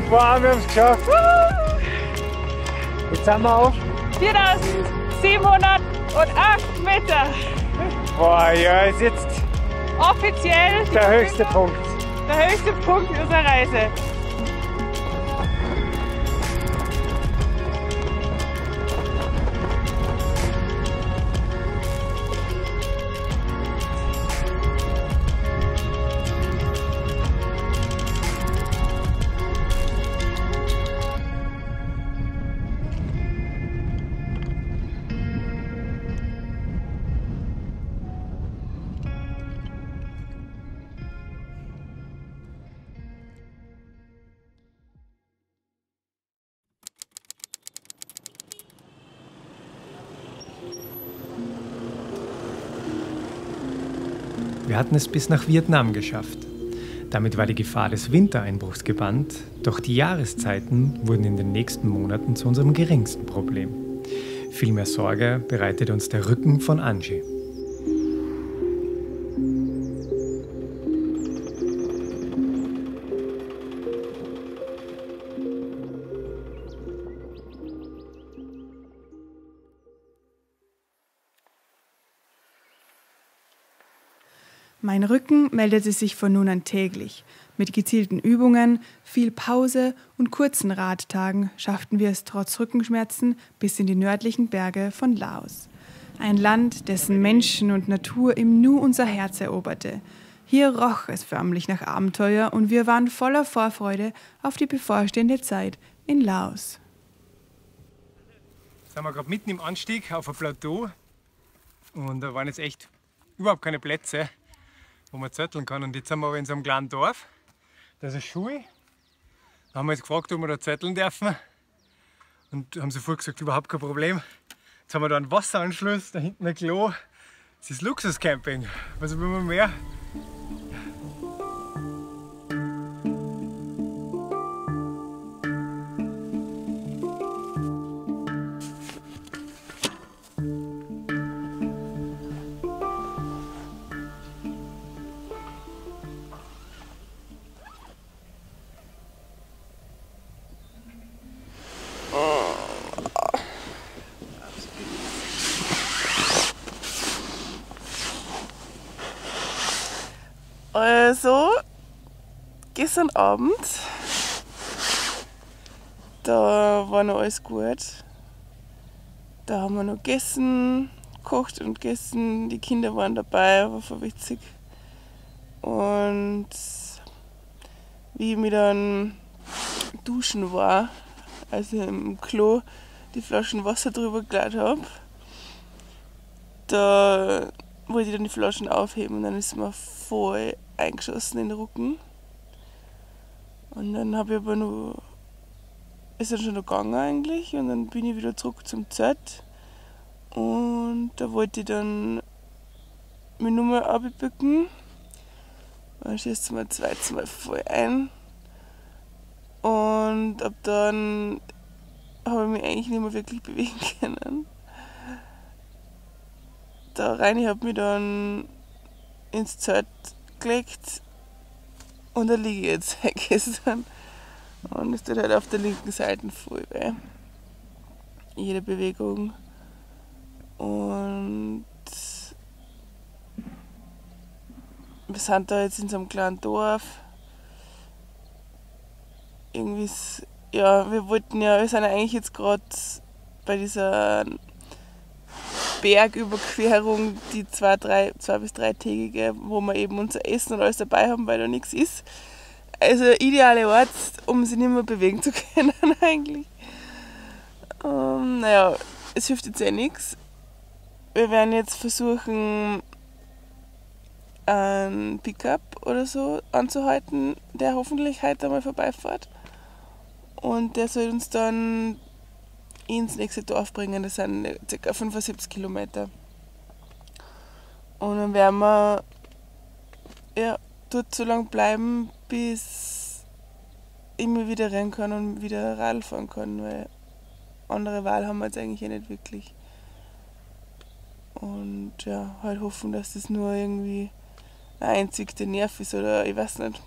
Wow, wir haben es geschafft. Jetzt sind wir auf 4708 Meter. Boah, ja, ist jetzt Offiziell der höchste Punkt. der höchste Punkt unserer Reise. Wir hatten es bis nach Vietnam geschafft. Damit war die Gefahr des Wintereinbruchs gebannt, doch die Jahreszeiten wurden in den nächsten Monaten zu unserem geringsten Problem. Viel mehr Sorge bereitet uns der Rücken von Angie. Mein Rücken meldete sich von nun an täglich. Mit gezielten Übungen, viel Pause und kurzen Radtagen schafften wir es trotz Rückenschmerzen bis in die nördlichen Berge von Laos. Ein Land, dessen Menschen und Natur im Nu unser Herz eroberte. Hier roch es förmlich nach Abenteuer und wir waren voller Vorfreude auf die bevorstehende Zeit in Laos. Jetzt sind wir gerade mitten im Anstieg auf ein Plateau und da waren jetzt echt überhaupt keine Plätze, wo man zetteln kann. Und jetzt sind wir aber in so einem kleinen Dorf. Da ist eine Schule. Da haben wir jetzt gefragt, ob wir da zetteln dürfen. Und haben sie vorher gesagt, überhaupt kein Problem. Jetzt haben wir da einen Wasseranschluss, da hinten ein Klo. Es ist Luxuscamping. Also will man mehr? Also, gestern Abend, da war noch alles gut. Da haben wir noch gegessen, gekocht und gegessen. Die Kinder waren dabei, war voll witzig. Und wie ich mich dann duschen war, also im Klo die Flaschen Wasser drüber geladen habe, da wollte ich dann die Flaschen aufheben und dann ist mir voll eingeschossen in den Rücken. Und dann habe ich aber noch, ist dann schon noch gegangen eigentlich, und dann bin ich wieder zurück zum Zelt und da wollte ich dann mich nur mal runterbücken. Dann schießt mir zweites Mal voll ein und ab dann habe ich mich eigentlich nicht mehr wirklich bewegen können. Der Reini hat mich dann ins Zelt gelegt und da liege ich jetzt seit gestern. Und es tut halt auf der linken Seite voll weh. Jede Bewegung. Und wir sind da jetzt in so einem kleinen Dorf. Irgendwie, ja, wir sind ja eigentlich jetzt gerade bei dieser Bergüberquerung, die 2- bis 3-tägige, wo wir eben unser Essen und alles dabei haben, weil da nichts ist. Also ideale Ort, um sich nicht mehr bewegen zu können eigentlich. Naja, es hilft jetzt nichts. Wir werden jetzt versuchen, einen Pickup oder so anzuhalten, der hoffentlich heute einmal vorbeifährt. Und der soll uns dann ins nächste Dorf bringen, das sind ca. 75 Kilometer. Und dann werden wir dort so lange bleiben, bis ich mal wieder rennen kann und wieder Radl fahren kann, weil andere Wahl haben wir jetzt eigentlich nicht wirklich. Und ja, halt hoffen, dass das nur irgendwie ein einzigter Nerv ist oder ich weiß nicht,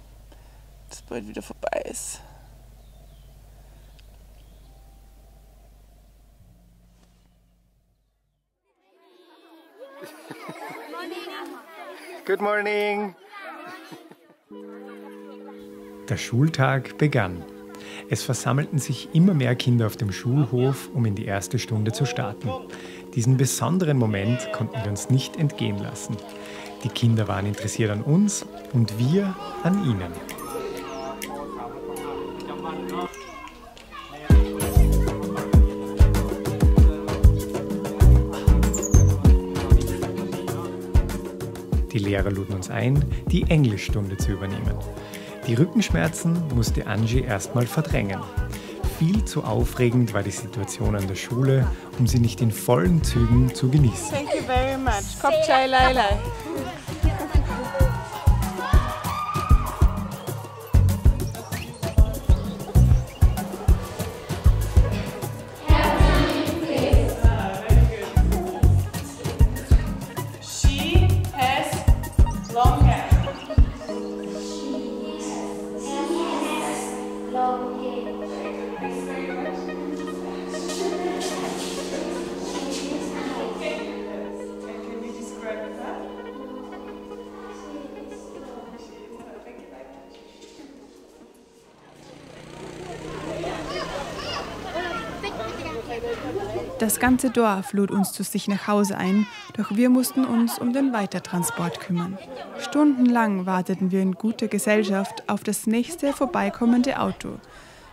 dass es bald wieder vorbei ist. Good morning! Der Schultag begann. Es versammelten sich immer mehr Kinder auf dem Schulhof, um in die erste Stunde zu starten. Diesen besonderen Moment konnten wir uns nicht entgehen lassen. Die Kinder waren interessiert an uns und wir an ihnen. Die Lehrer luden uns ein, die Englischstunde zu übernehmen. Die Rückenschmerzen musste Angie erstmal verdrängen. Viel zu aufregend war die Situation an der Schule, um sie nicht in vollen Zügen zu genießen. Thank you very much. Kop chai lai lai. Das ganze Dorf lud uns zu sich nach Hause ein, doch wir mussten uns um den Weitertransport kümmern. Stundenlang warteten wir in guter Gesellschaft auf das nächste vorbeikommende Auto.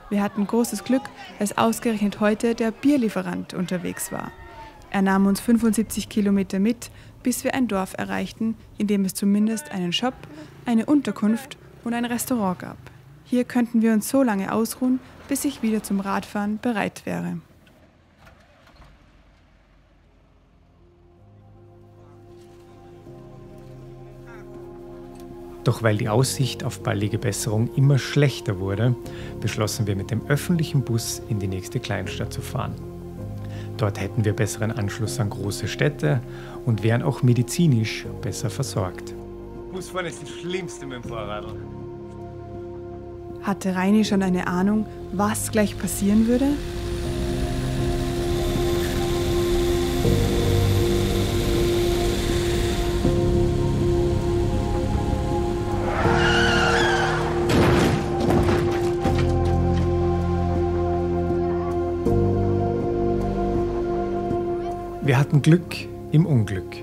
Wir hatten großes Glück, dass ausgerechnet heute der Bierlieferant unterwegs war. Er nahm uns 75 Kilometer mit, bis wir ein Dorf erreichten, in dem es zumindest einen Shop, eine Unterkunft und ein Restaurant gab. Hier könnten wir uns so lange ausruhen, bis ich wieder zum Radfahren bereit wäre. Doch weil die Aussicht auf baldige Besserung immer schlechter wurde, beschlossen wir mit dem öffentlichen Bus in die nächste Kleinstadt zu fahren. Dort hätten wir besseren Anschluss an große Städte und wären auch medizinisch besser versorgt. Busfahren ist das Schlimmste mit dem Fahrrad. Hatte Reini schon eine Ahnung, was gleich passieren würde? Wir hatten Glück im Unglück.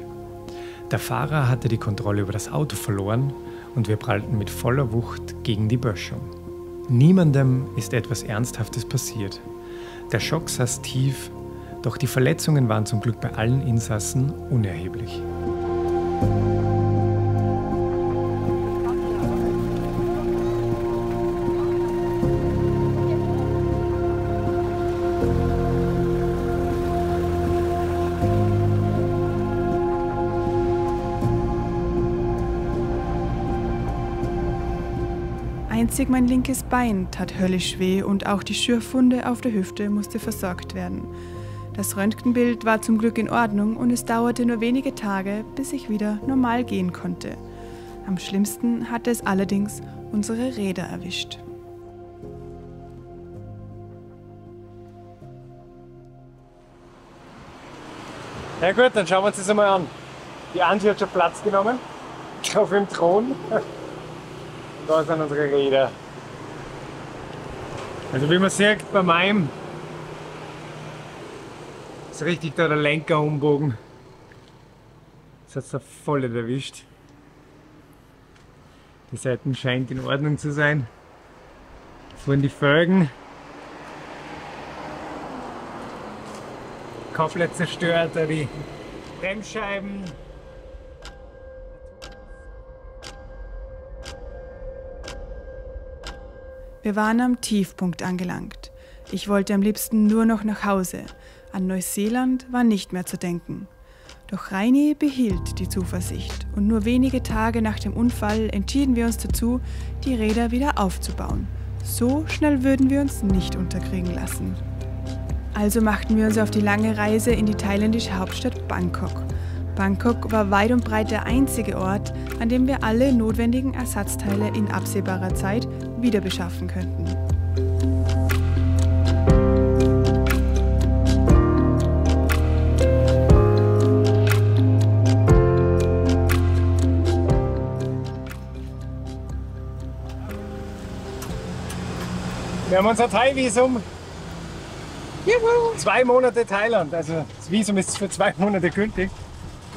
Der Fahrer hatte die Kontrolle über das Auto verloren und wir prallten mit voller Wucht gegen die Böschung. Niemandem ist etwas Ernsthaftes passiert. Der Schock saß tief, doch die Verletzungen waren zum Glück bei allen Insassen unerheblich. Einzig mein linkes Bein tat höllisch weh und auch die Schürfwunde auf der Hüfte musste versorgt werden. Das Röntgenbild war zum Glück in Ordnung und es dauerte nur wenige Tage, bis ich wieder normal gehen konnte. Am schlimmsten hatte es allerdings unsere Räder erwischt. Ja gut, dann schauen wir uns das einmal an. Die Angie hat schon Platz genommen, auf dem Thron. Und da sind unsere Räder. Also wie man sieht, bei meinem ist richtig da der Lenker umbogen. Das hat es da voll erwischt. Die Seiten scheint in Ordnung zu sein. Vorhin die Felgen. Komplett zerstört, die Bremsscheiben. Wir waren am Tiefpunkt angelangt. Ich wollte am liebsten nur noch nach Hause. An Neuseeland war nicht mehr zu denken. Doch Reini behielt die Zuversicht und nur wenige Tage nach dem Unfall entschieden wir uns dazu, die Räder wieder aufzubauen. So schnell würden wir uns nicht unterkriegen lassen. Also machten wir uns auf die lange Reise in die thailändische Hauptstadt Bangkok. Bangkok war weit und breit der einzige Ort, an dem wir alle notwendigen Ersatzteile in absehbarer Zeit wieder beschaffen könnten. Wir haben unser Thai-Visum. Juhu! 2 Monate Thailand. Also das Visum ist für 2 Monate gültig.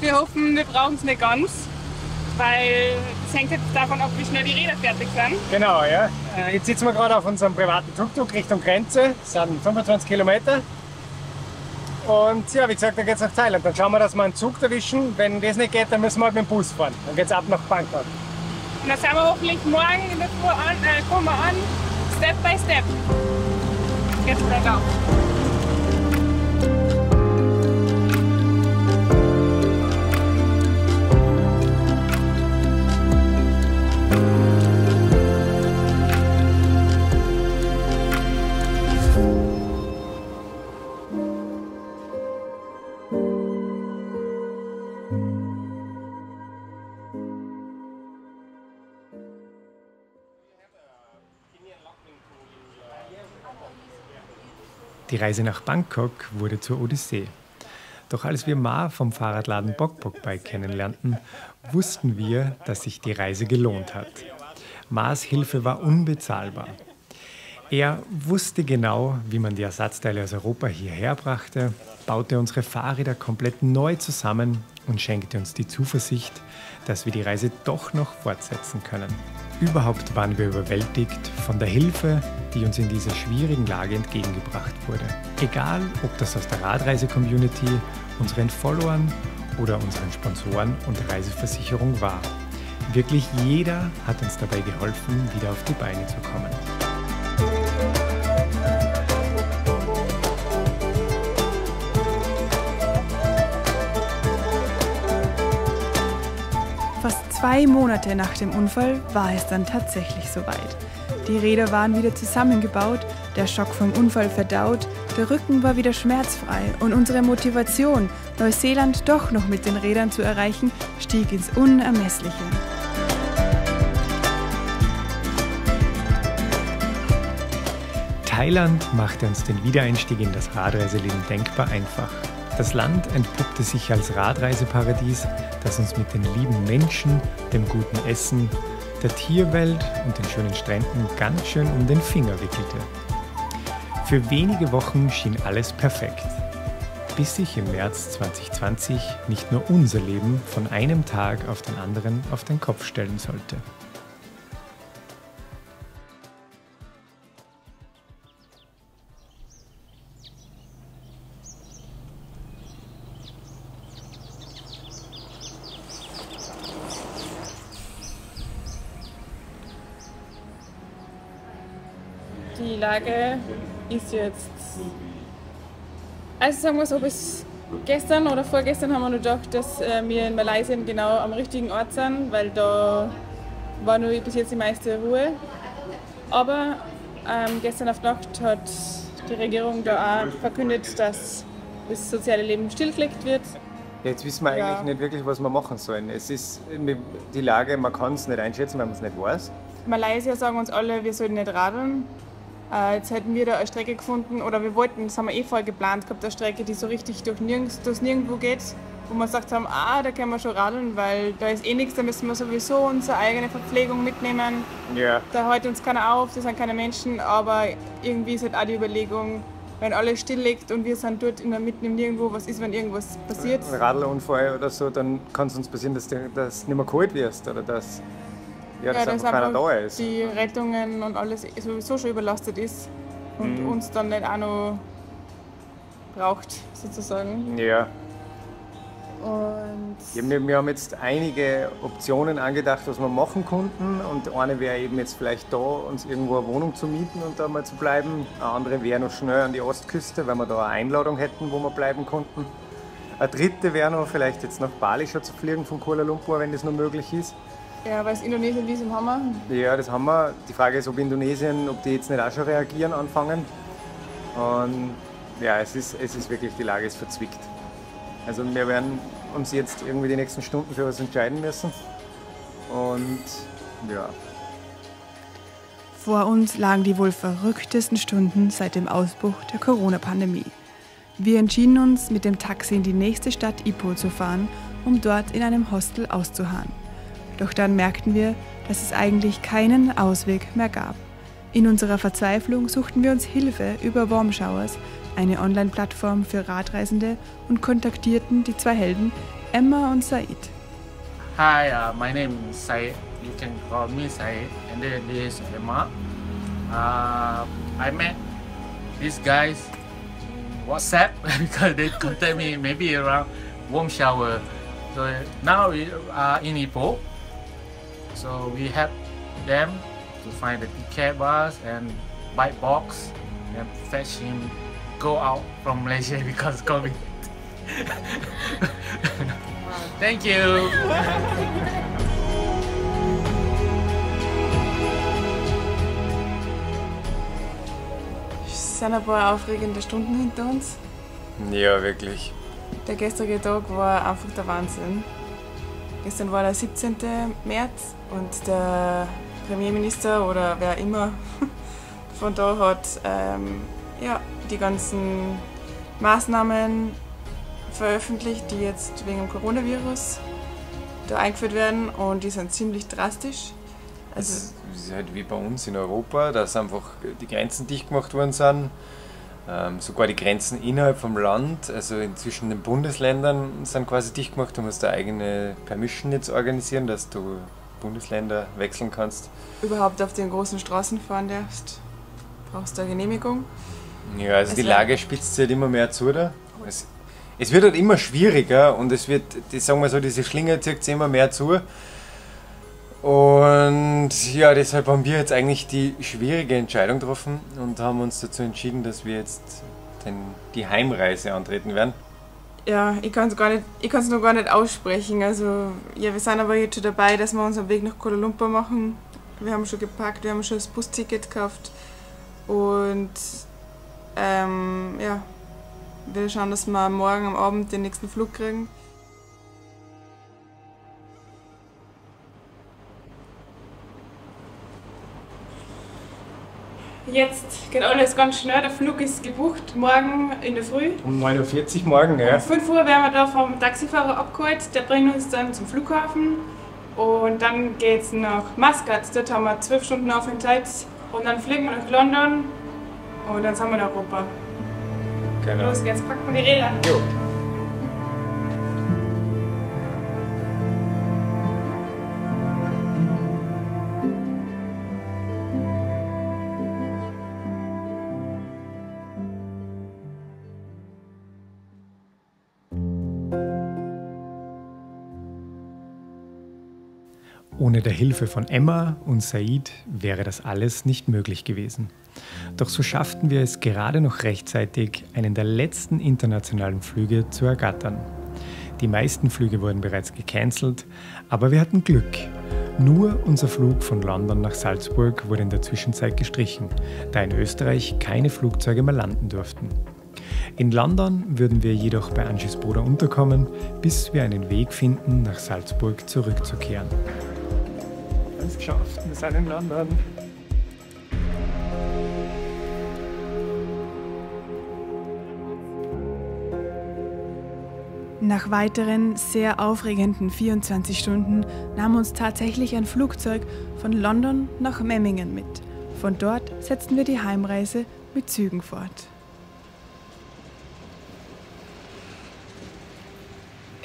Wir hoffen, wir brauchen es nicht ganz, weil es hängt jetzt davon ab, wie schnell die Räder fertig sind. Genau, ja. Jetzt sitzen wir gerade auf unserem privaten Tuk-Tuk Richtung Grenze. Das sind 25 Kilometer. Und ja, wie gesagt, dann geht es nach Thailand. Dann schauen wir, dass wir einen Zug erwischen. Wenn das nicht geht, dann müssen wir halt mit dem Bus fahren. Dann geht es ab nach Bangkok. Und dann sind wir hoffentlich morgen in der Früh kommen wir an, Step by Step. Geht's bergauf. Die Reise nach Bangkok wurde zur Odyssee. Doch als wir Ma vom Fahrradladen Bok Bok Bike kennenlernten, wussten wir, dass sich die Reise gelohnt hat. Ma's Hilfe war unbezahlbar. Er wusste genau, wie man die Ersatzteile aus Europa hierher brachte, baute unsere Fahrräder komplett neu zusammen und schenkte uns die Zuversicht, dass wir die Reise doch noch fortsetzen können. Überhaupt waren wir überwältigt von der Hilfe, die uns in dieser schwierigen Lage entgegengebracht wurde. Egal, ob das aus der Radreise-Community, unseren Followern oder unseren Sponsoren und Reiseversicherung war. Wirklich jeder hat uns dabei geholfen, wieder auf die Beine zu kommen. Fast 2 Monate nach dem Unfall war es dann tatsächlich soweit. Die Räder waren wieder zusammengebaut, der Schock vom Unfall verdaut, der Rücken war wieder schmerzfrei und unsere Motivation, Neuseeland doch noch mit den Rädern zu erreichen, stieg ins Unermessliche. Thailand machte uns den Wiedereinstieg in das Radreiseleben denkbar einfach. Das Land entpuppte sich als Radreiseparadies, das uns mit den lieben Menschen, dem guten Essen, der Tierwelt und den schönen Stränden ganz schön um den Finger wickelte. Für wenige Wochen schien alles perfekt, bis sich im März 2020 nicht nur unser Leben von einem Tag auf den anderen auf den Kopf stellen sollte. Die Lage ist jetzt, also sagen wir so, bis gestern oder vorgestern haben wir noch gedacht, dass wir in Malaysia genau am richtigen Ort sind, weil da war nur bis jetzt die meiste Ruhe. Aber gestern auf Nacht hat die Regierung da auch verkündet, dass das soziale Leben stillgelegt wird. Jetzt wissen wir eigentlich nicht wirklich, was wir machen sollen. Es ist die Lage, man kann es nicht einschätzen, wenn man es nicht weiß. Malaysia sagen uns alle, wir sollten nicht radeln. Jetzt hätten wir da eine Strecke gefunden, oder wir wollten, das haben wir voll geplant gehabt, eine Strecke, die so richtig durch nirgendwo geht, wo wir gesagt haben, da können wir schon radeln, weil da ist eh nichts, da müssen wir sowieso unsere eigene Verpflegung mitnehmen. Ja. Da hält uns keiner auf, da sind keine Menschen, aber irgendwie ist halt auch die Überlegung, wenn alles still liegt und wir sind dort mitten im Nirgendwo, was ist, wenn irgendwas passiert? Ein Radlunfall oder so, dann kann es uns passieren, dass du nicht mehr geholt wirst oder dass einfach keiner da ist. Die Rettungen und alles sowieso schon überlastet ist und uns dann nicht auch noch braucht, sozusagen. Ja. Und Wir haben jetzt einige Optionen angedacht, was wir machen konnten. Und eine wäre eben jetzt vielleicht da, uns irgendwo eine Wohnung zu mieten und da mal zu bleiben. Eine andere wäre noch schnell an die Ostküste, weil wir da eine Einladung hätten, wo wir bleiben konnten. Eine dritte wäre noch vielleicht jetzt nach Bali schon zu fliegen von Kuala Lumpur, wenn das noch möglich ist. ja, weil es Indonesien-Visum haben wir. Ja, das haben wir. Die Frage ist, ob Indonesien, ob die jetzt nicht auch schon reagieren anfangen. Und ja, es ist wirklich, die Lage ist verzwickt. Also wir werden uns jetzt irgendwie die nächsten Stunden für was entscheiden müssen. Und ja. Vor uns lagen die wohl verrücktesten Stunden seit dem Ausbruch der Corona-Pandemie. Wir entschieden uns, mit dem Taxi in die nächste Stadt Ipoh zu fahren, um dort in einem Hostel auszuharren. Doch dann merkten wir, dass es eigentlich keinen Ausweg mehr gab. In unserer Verzweiflung suchten wir uns Hilfe über Warm Showers, eine Online-Plattform für Radreisende, und kontaktierten die zwei Helden, Emma und Said. Hi, my name is Said. You can call me Said. And then this is Emma. I met these guys in WhatsApp because they contact me maybe around Warm Shower. So now we are in Ipoh. So we help them to find the ticket bus and bike box and fetch him go out from Malaysia because COVID. Thank you. Es sind ein paar aufregende Stunden hinter uns. Ja, wirklich. Der gestrige Tag war einfach der Wahnsinn. Gestern war der 17. März und der Premierminister oder wer immer von da hat die ganzen Maßnahmen veröffentlicht, die jetzt wegen dem Coronavirus da eingeführt werden, und die sind ziemlich drastisch. Also es ist halt wie bei uns in Europa, dass einfach die Grenzen dicht gemacht worden sind. Sogar die Grenzen innerhalb vom Land, also zwischen den Bundesländern, sind quasi dicht gemacht. Du musst eine eigene Permission jetzt organisieren, dass du Bundesländer wechseln kannst. Überhaupt auf den großen Straßen fahren darfst, brauchst du eine Genehmigung. Ja, also die Lage spitzt sich halt immer mehr zu da. Es wird halt immer schwieriger und es wird, sagen wir so, diese Schlinge zieht sich immer mehr zu. Und ja, deshalb haben wir jetzt eigentlich die schwierige Entscheidung getroffen und haben uns dazu entschieden, dass wir jetzt die Heimreise antreten werden. Ja, ich kann es noch gar nicht aussprechen. Also, ja, wir sind aber jetzt schon dabei, dass wir unseren Weg nach Kuala Lumpur machen. Wir haben schon gepackt, wir haben schon das Busticket gekauft und wir schauen, dass wir morgen am Abend den nächsten Flug kriegen. Jetzt geht alles ganz schnell, der Flug ist gebucht, morgen in der Früh. Um 9:40 Uhr morgen, ja. Um 5 Uhr werden wir da vom Taxifahrer abgeholt, der bringt uns dann zum Flughafen und dann geht es nach Maskat. Dort haben wir 12 Stunden Aufenthalt und dann fliegen wir nach London und dann sind wir in Europa. Genau. Los geht's, packen wir die Räder. Jo. Ohne der Hilfe von Emma und Said wäre das alles nicht möglich gewesen. Doch so schafften wir es gerade noch rechtzeitig, einen der letzten internationalen Flüge zu ergattern. Die meisten Flüge wurden bereits gecancelt, aber wir hatten Glück. Nur unser Flug von London nach Salzburg wurde in der Zwischenzeit gestrichen, da in Österreich keine Flugzeuge mehr landen durften. In London würden wir jedoch bei Angies Bruder unterkommen, bis wir einen Weg finden, nach Salzburg zurückzukehren. Alles geschafft, wir sind in London. Nach weiteren, sehr aufregenden 24 Stunden nahm uns tatsächlich ein Flugzeug von London nach Memmingen mit. Von dort setzten wir die Heimreise mit Zügen fort.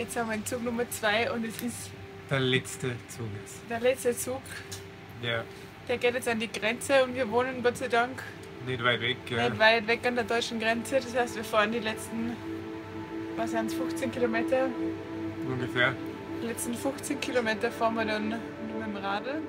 Jetzt haben wir den Zug Nummer 2 und es ist Der letzte Zug ist. der letzte Zug. Ja, Der geht jetzt an die Grenze und wir wohnen Gott sei Dank nicht weit weg. Ja. nicht weit weg an der deutschen Grenze. Das heißt, wir fahren die letzten, was sind es, 15 Kilometer. Ungefähr. Die letzten 15 Kilometer fahren wir dann mit dem Radl.